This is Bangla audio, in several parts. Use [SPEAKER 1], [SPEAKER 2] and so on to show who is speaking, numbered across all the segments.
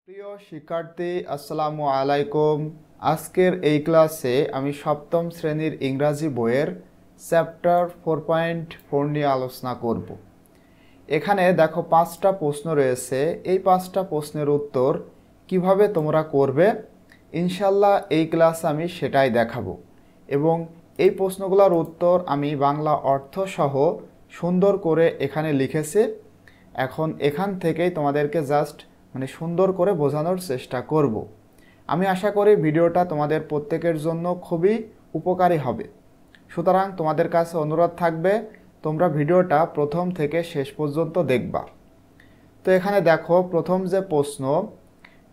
[SPEAKER 1] প্রিয় শিক্ষার্থী, আসসালামু আলাইকুম। আজকের এই ক্লাসে আমি সপ্তম শ্রেণীর ইংরাজি বইয়ের চ্যাপ্টার 4.4 নিয়ে আলোচনা করব। এখানে দেখো 5টা প্রশ্ন রয়েছে। এই 5টা প্রশ্নের উত্তর কিভাবে তোমরা করবে ইনশাল্লাহ এই ক্লাসে আমি সেটাই দেখাবো, এবং এই প্রশ্নগুলোর উত্তর আমি বাংলা অর্থ সহ সুন্দর করে এখানে লিখেছি। এখন এখান থেকেই তোমাদেরকে জাস্ট সুন্দর করে বোঝানোর চেষ্টা করব। আমি আশা করি ভিডিওটা তোমাদের প্রত্যেকের জন্য খুবই উপকারী হবে। সুতরাং তোমাদের কাছে অনুরোধ থাকবে তোমরা ভিডিওটা প্রথম থেকে শেষ পর্যন্ত দেখবা। তো এখানে দেখো প্রথম যে প্রশ্ন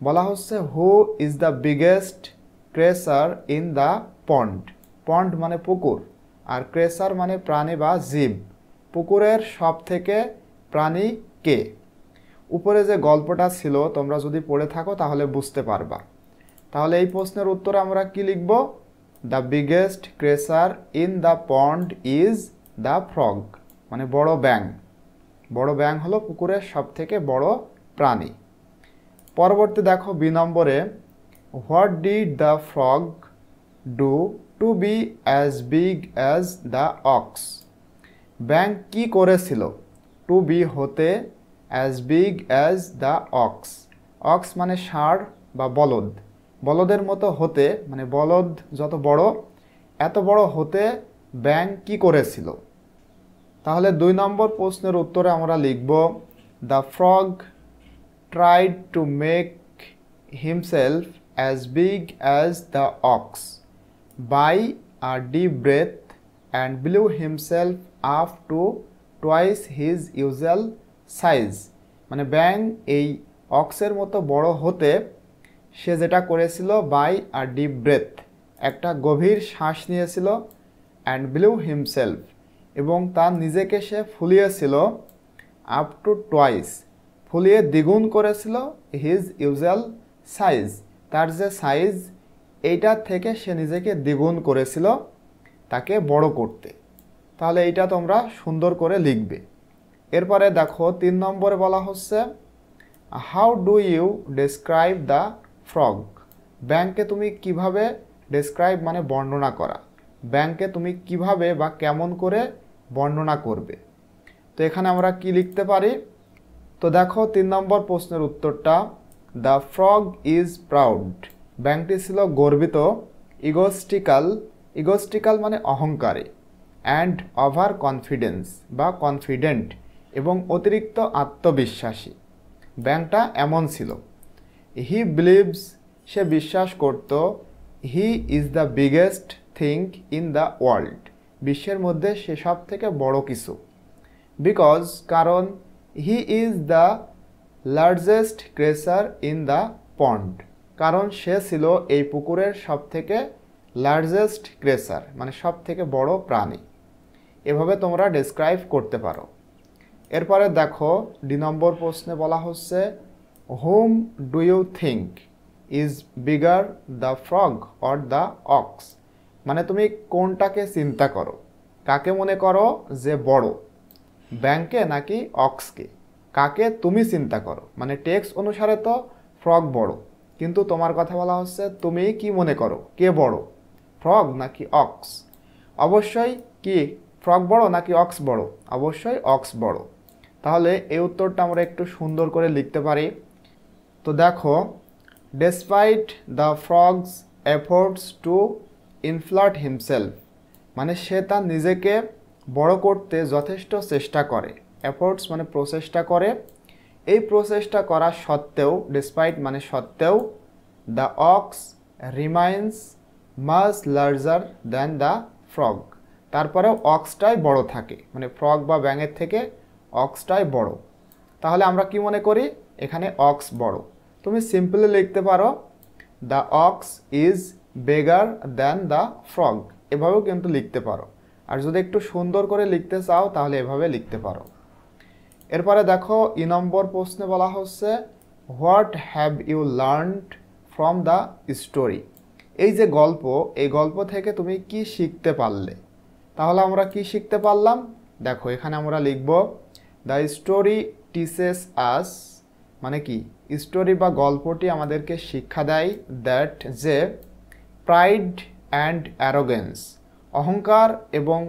[SPEAKER 1] বলা হচ্ছে, who is the biggest croaker in the pond. Pond মানে পুকুর, আর ক্রেসার মানে প্রাণী বা জীব। পুকুরের সব থেকে প্রাণী কে? উপরে যে গল্পটা ছিল তোমরা যদি পড়ে থাকো তাহলে বুঝতে পারবা। তাহলে এই প্রশ্নের উত্তরে আমরা কি লিখব? The biggest croaker in the pond is the frog, মানে বড় ব্যাঙ। বড় ব্যাঙ হলো পুকুরের সব থেকে বড় প্রাণী। পরবর্তী দেখো বি নম্বরে, what did the frog do to be as big as the ox. ব্যাঙ কি করেছিল? টু বি হতে, as big as the ox. Ox মানে ষাঁড় বা বলদ। বলদের মতো হতে মানে বলদ যত বড়, এত বড় হতে ব্যাঙ কি করেছিল? তাহলে 2 নম্বর প্রশ্নের উত্তরে আমরা লিখব, the frog tried to make himself as big as the ox by a deep breath and blew himself up to twice his usual size. মানে ব্যাঙ এই অক্সের মতো বড় হতে সে যেটা করেছিল, বাই আর ডিপ ব্রেথ, একটা গভীর শ্বাস নিয়েছিল, অ্যান্ড ব্লিউ হিমসেলফ, এবং তার নিজেকে সে ফুলিয়েছিল, আপ টু টুয়াইস, ফুলিয়ে দ্বিগুণ করেছিল, হিজ ইউজুয়াল সাইজ, তার যে সাইজ এইটার থেকে সে নিজেকে দ্বিগুণ করেছিল তাকে বড় করতে। তাহলে এইটা তোমরা সুন্দর করে লিখবে। এরপরে দেখো 3 নম্বরে বলা হচ্ছে, how do you describe the frog. ব্যাঙকে তুমি কিভাবে, ডেসক্রাইব মানে বর্ণনা করা, ব্যাঙকে তুমি কিভাবে বা কেমন করে বর্ণনা করবে? তো এখানে আমরা কি লিখতে পারি? তো দেখো 3 নম্বর প্রশ্নের উত্তরটা, দ্য ফ্রগ ইজ প্রাউড। ব্যাঙটি ছিল গর্বিত, ইগোস্টিক্যাল, ইগোস্টিক্যাল মানে অহংকারী, অ্যান্ড ওভার কনফিডেন্স বা কনফিডেন্ট, এবং অতিরিক্ত আত্মবিশ্বাসী। ব্যাঙটা এমন ছিল। হি বিলিভস, সে বিশ্বাস করত, he is the biggest thing in the world, বিশ্বের মধ্যে সে সব থেকে বড় কিছু। বিকজ, কারণ, he is the largest croaker in the pond, কারণ সে ছিল এই পুকুরের সব থেকে লার্জেস্ট ক্রেসার, মানে সব থেকে বড় প্রাণী। এভাবে তোমরা ডেসক্রাইব করতে পারো। এরপরে দেখো ডি নম্বর প্রশ্নে বলা হচ্ছে, whom do you think is bigger the frog or the ox. মানে তুমি কোনটাকে চিন্তা করো, কাকে মনে করো যে বড়, ব্যাঙকে নাকি অক্সকে? কাকে তুমি চিন্তা করো, মানে টেক্সট অনুসারে তো ফ্রগ বড়, কিন্তু তোমার কথা বলা হচ্ছে তুমি কি মনে করো কে বড়, ফ্রগ নাকি অক্স? অবশ্যই কি ফ্রগ বড় নাকি অক্স বড়? অবশ্যই অক্স বড়। তাহলে এই উত্তরটা আমরা একটু সুন্দর করে লিখতে পারি। তো দেখো, despite the frog's efforts to inflate himself, মানে সে তার নিজেকে বড় করতে যথেষ্ট চেষ্টা করে। এফোর্টস মানে প্রচেষ্টা করে। এই প্রচেষ্টা করা সত্ত্বেও, ডেসপাইট মানে সত্ত্বেও, the ox remains much larger than the frog, তারপরেও অক্সটাই বড় থাকে, মানে ফ্রগ বা ব্যাঙের থেকে অক্সটাই বড়। তাহলে আমরা কি মনে করি? এখানে অক্স বড়। তুমি সিম্পলি লিখতে পারো, the ox is bigger than the frog, এভাবেও কিন্তু লিখতে পারো। আর যদি একটু সুন্দর করে লিখতে চাও তাহলে এভাবে লিখতে পারো। এরপরে দেখো ই নম্বর প্রশ্নে বলা হচ্ছে, what have you learned from the story. এই যে গল্প, এই গল্প থেকে তুমি কি শিখতে পারলে? তাহলে আমরা কি শিখতে পারলাম? দেখো এখানে আমরা লিখব, দ্য স্টোরি টিচেস আস মানে কি স্টোরি বা গল্পটি আমাদেরকে শিক্ষা দেয় দ্যাট যে প্রাইড অ্যান্ড অ্যারোগেন্স, অহংকার এবং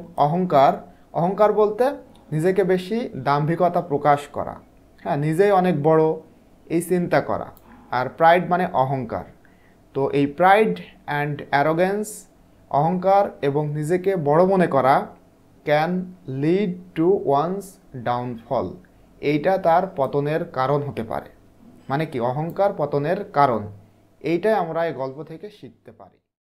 [SPEAKER 1] অহংকার বলতে নিজেকে বেশি দাম্ভিকতা প্রকাশ করা, হ্যাঁ নিজেই অনেক বড় এই চিন্তা করা, আর প্রাইড মানে অহংকার। তো এই প্রাইড অ্যান্ড অ্যারোগেন্স, অহংকার এবং নিজেকে বড় মনে করা can lead to one's downfall, এইটা তার পতনের কারণ হতে পারে। মানে কি অহংকার পতনের কারণ, এইটাই আমরা এই গল্প থেকে শিখতে পারি।